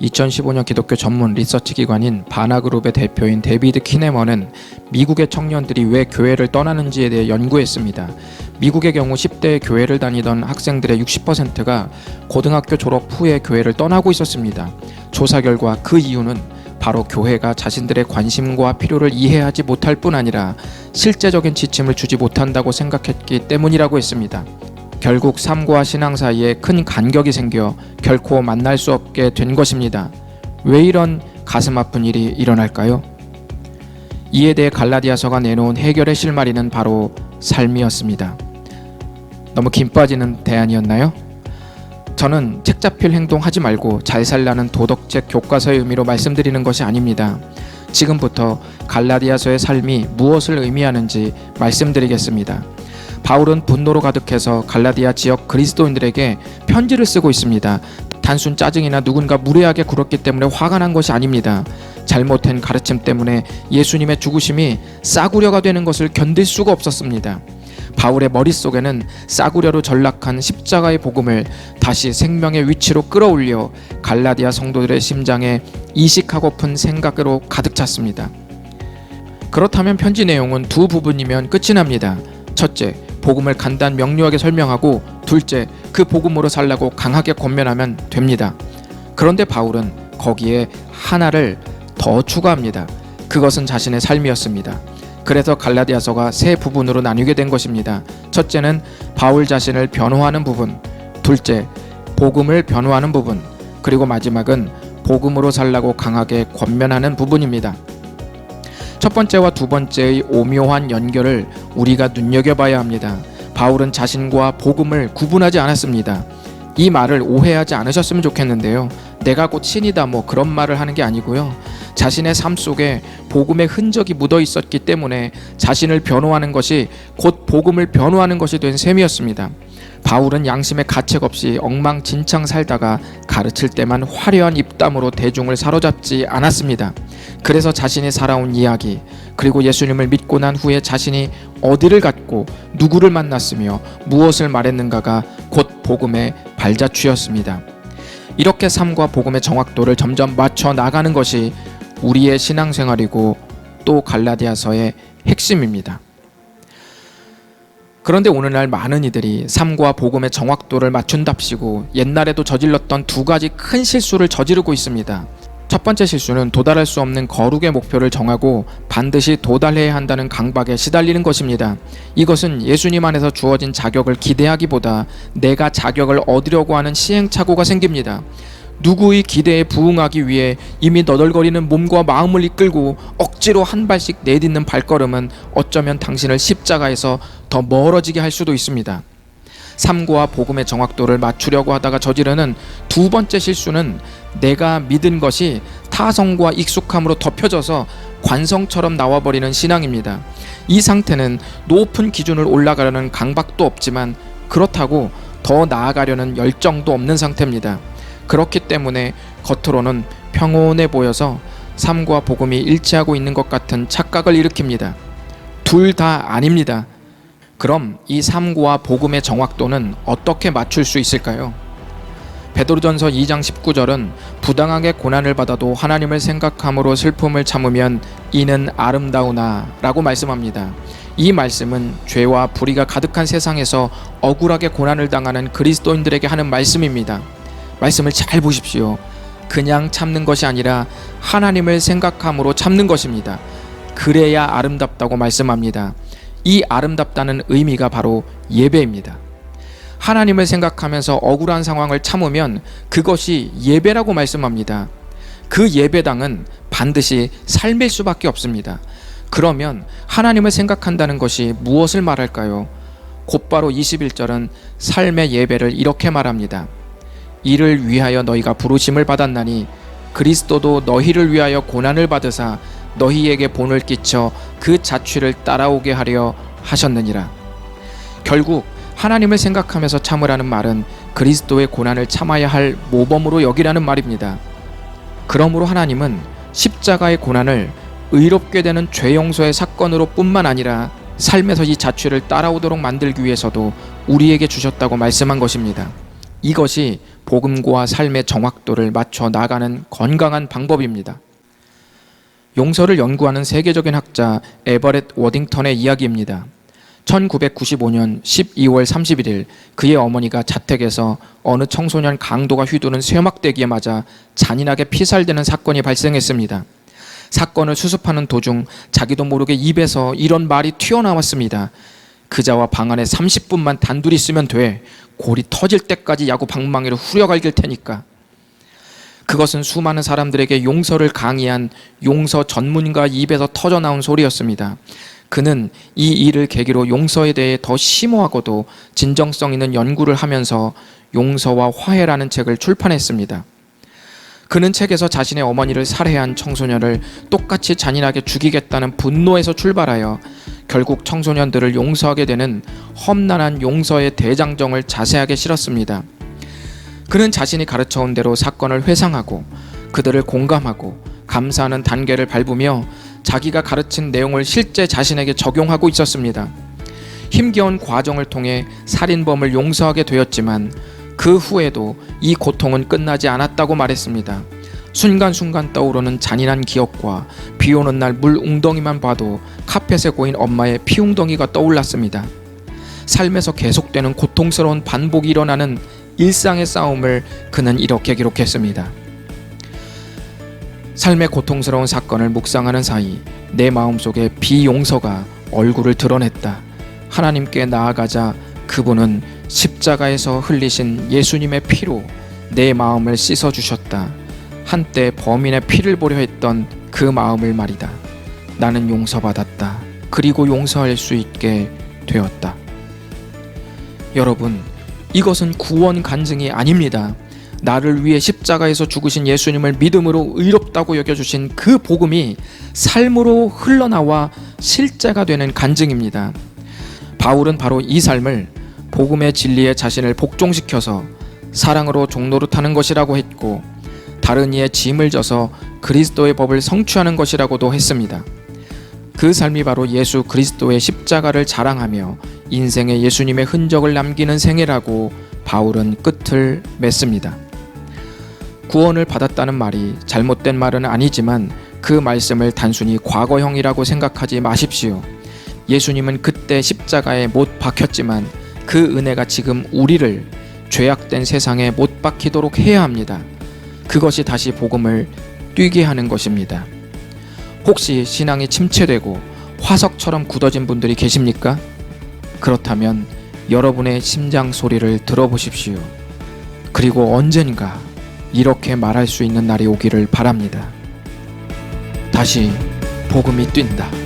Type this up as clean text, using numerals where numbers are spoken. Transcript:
2015년 기독교 전문 리서치 기관인 바나그룹의 대표인 데비드 키네먼은 미국의 청년들이 왜 교회를 떠나는지에 대해 연구했습니다. 미국의 경우 10대 교회를 다니던 학생들의 60%가 고등학교 졸업 후에 교회를 떠나고 있었습니다. 조사 결과 그 이유는 바로 교회가 자신들의 관심과 필요를 이해하지 못할 뿐 아니라 실제적인 지침을 주지 못한다고 생각했기 때문이라고 했습니다. 결국 삶과 신앙 사이에 큰 간격이 생겨 결코 만날 수 없게 된 것입니다. 왜 이런 가슴 아픈 일이 일어날까요? 이에 대해 갈라디아서가 내놓은 해결의 실마리는 바로 삶이었습니다. 너무 김 빠지는 대안이었나요? 저는 책 잡힐 행동하지 말고 잘 살라는 도덕책 교과서의 의미로 말씀드리는 것이 아닙니다. 지금부터 갈라디아서의 삶이 무엇을 의미하는지 말씀드리겠습니다. 바울은 분노로 가득해서 갈라디아 지역 그리스도인들에게 편지를 쓰고 있습니다. 단순 짜증이나 누군가 무례하게 굴었기 때문에 화가 난 것이 아닙니다. 잘못된 가르침 때문에 예수님의 죽으심이 싸구려가 되는 것을 견딜 수가 없었습니다. 바울의 머릿속에는 싸구려로 전락한 십자가의 복음을 다시 생명의 위치로 끌어올려 갈라디아 성도들의 심장에 이식하고픈 생각으로 가득 찼습니다. 그렇다면 편지 내용은 두 부분이면 끝이 납니다. 첫째, 복음을 간단 명료하게 설명하고 둘째, 그 복음으로 살라고 강하게 권면하면 됩니다. 그런데 바울은 거기에 하나를 더 추가합니다. 그것은 자신의 삶이었습니다. 그래서 갈라디아서가 세 부분으로 나뉘게 된 것입니다. 첫째는 바울 자신을 변호하는 부분, 둘째, 복음을 변호하는 부분, 그리고 마지막은 복음으로 살라고 강하게 권면하는 부분입니다. 첫 번째와 두 번째의 오묘한 연결을 우리가 눈여겨봐야 합니다. 바울은 자신과 복음을 구분하지 않았습니다. 이 말을 오해하지 않으셨으면 좋겠는데요. 내가 곧 신이다 그런 말을 하는 게 아니고요. 자신의 삶 속에 복음의 흔적이 묻어 있었기 때문에 자신을 변호하는 것이 곧 복음을 변호하는 것이 된 셈이었습니다. 바울은 양심의 가책 없이 엉망진창 살다가 가르칠 때만 화려한 입담으로 대중을 사로잡지 않았습니다. 그래서 자신이 살아온 이야기, 그리고 예수님을 믿고 난 후에 자신이 어디를 갔고 누구를 만났으며 무엇을 말했는가가 곧 복음의 발자취였습니다. 이렇게 삶과 복음의 정확도를 점점 맞춰 나가는 것이 우리의 신앙생활이고 또 갈라디아서의 핵심입니다. 그런데 오늘날 많은 이들이 삶과 복음의 정확도를 맞춘답시고 옛날에도 저질렀던 두 가지 큰 실수를 저지르고 있습니다. 첫 번째 실수는 도달할 수 없는 거룩의 목표를 정하고 반드시 도달해야 한다는 강박에 시달리는 것입니다. 이것은 예수님 안에서 주어진 자격을 기대하기보다 내가 자격을 얻으려고 하는 시행착오가 생깁니다. 누구의 기대에 부응하기 위해 이미 너덜거리는 몸과 마음을 이끌고 억지로 한 발씩 내딛는 발걸음은 어쩌면 당신을 십자가에서 더 멀어지게 할 수도 있습니다. 삶과 복음의 정확도를 맞추려고 하다가 저지르는 두 번째 실수는 내가 믿은 것이 타성과 익숙함으로 덮여져서 관성처럼 나와버리는 신앙입니다. 이 상태는 높은 기준을 올라가려는 강박도 없지만 그렇다고 더 나아가려는 열정도 없는 상태입니다. 그렇기 때문에 겉으로는 평온해 보여서 삶과 복음이 일치하고 있는 것 같은 착각을 일으킵니다. 둘 다 아닙니다. 그럼 이 삶과 복음의 정확도는 어떻게 맞출 수 있을까요? 베드로전서 2장 19절은 부당하게 고난을 받아도 하나님을 생각함으로 슬픔을 참으면 이는 아름다우나 라고 말씀합니다. 이 말씀은 죄와 불의가 가득한 세상에서 억울하게 고난을 당하는 그리스도인들에게 하는 말씀입니다. 말씀을 잘 보십시오. 그냥 참는 것이 아니라 하나님을 생각함으로 참는 것입니다. 그래야 아름답다고 말씀합니다. 이 아름답다는 의미가 바로 예배입니다. 하나님을 생각하면서 억울한 상황을 참으면 그것이 예배라고 말씀합니다. 그 예배당은 반드시 삶일 수밖에 없습니다. 그러면 하나님을 생각한다는 것이 무엇을 말할까요? 곧바로 21절은 삶의 예배를 이렇게 말합니다. 이를 위하여 너희가 부르심을 받았나니 그리스도도 너희를 위하여 고난을 받으사 너희에게 본을 끼쳐 그 자취를 따라오게 하려 하셨느니라. 결국 하나님을 생각하면서 참으라는 말은 그리스도의 고난을 참아야 할 모범으로 여기라는 말입니다. 그러므로 하나님은 십자가의 고난을 의롭게 되는 죄 용서의 사건으로 뿐만 아니라 삶에서 이 자취를 따라오도록 만들기 위해서도 우리에게 주셨다고 말씀한 것입니다. 이것이 복음과 삶의 정확도를 맞춰 나가는 건강한 방법입니다. 용서를 연구하는 세계적인 학자 에버렛 워딩턴의 이야기입니다. 1995년 12월 31일 그의 어머니가 자택에서 어느 청소년 강도가 휘두른 쇠막대기에 맞아 잔인하게 피살되는 사건이 발생했습니다. 사건을 수습하는 도중 자기도 모르게 입에서 이런 말이 튀어나왔습니다. 그자와 방 안에 30분만 단둘이 있으면 돼. 골이 터질 때까지 야구 방망이로 후려갈길 테니까. 그것은 수많은 사람들에게 용서를 강의한 용서 전문가 입에서 터져나온 소리였습니다. 그는 이 일을 계기로 용서에 대해 더 심오하고도 진정성 있는 연구를 하면서 용서와 화해라는 책을 출판했습니다. 그는 책에서 자신의 어머니를 살해한 청소년을 똑같이 잔인하게 죽이겠다는 분노에서 출발하여 결국 청소년들을 용서하게 되는 험난한 용서의 대장정을 자세하게 실었습니다. 그는 자신이 가르쳐온 대로 사건을 회상하고 그들을 공감하고 감사하는 단계를 밟으며 자기가 가르친 내용을 실제 자신에게 적용하고 있었습니다. 힘겨운 과정을 통해 살인범을 용서하게 되었지만 그 후에도 이 고통은 끝나지 않았다고 말했습니다. 순간순간 떠오르는 잔인한 기억과 비 오는 날 물 웅덩이만 봐도 카펫에 고인 엄마의 피 웅덩이가 떠올랐습니다. 삶에서 계속되는 고통스러운 반복이 일어나는 일상의 싸움을 그는 이렇게 기록했습니다. 삶의 고통스러운 사건을 묵상하는 사이 내 마음속에 비용서가 얼굴을 드러냈다. 하나님께 나아가자 그분은 십자가에서 흘리신 예수님의 피로 내 마음을 씻어주셨다. 한때 범인의 피를 보려 했던 그 마음을 말이다. 나는 용서받았다. 그리고 용서할 수 있게 되었다. 여러분, 이것은 구원 간증이 아닙니다. 나를 위해 십자가에서 죽으신 예수님을 믿음으로 의롭다고 여겨주신 그 복음이 삶으로 흘러나와 실제가 되는 간증입니다. 바울은 바로 이 삶을 복음의 진리에 자신을 복종시켜서 사랑으로 종노릇하는 것이라고 했고 다른 이의 짐을 져서 그리스도의 법을 성취하는 것이라고도 했습니다. 그 삶이 바로 예수 그리스도의 십자가를 자랑하며 인생에 예수님의 흔적을 남기는 생애라고 바울은 끝을 맺습니다. 구원을 받았다는 말이 잘못된 말은 아니지만 그 말씀을 단순히 과거형이라고 생각하지 마십시오. 예수님은 그때 십자가에 못 박혔지만 그 은혜가 지금 우리를 죄악된 세상에 못 박히도록 해야 합니다. 그것이 다시 복음을 뛰게 하는 것입니다. 혹시 신앙이 침체되고 화석처럼 굳어진 분들이 계십니까? 그렇다면 여러분의 심장 소리를 들어보십시오. 그리고 언젠가 이렇게 말할 수 있는 날이 오기를 바랍니다. 다시 복음이 뛴다.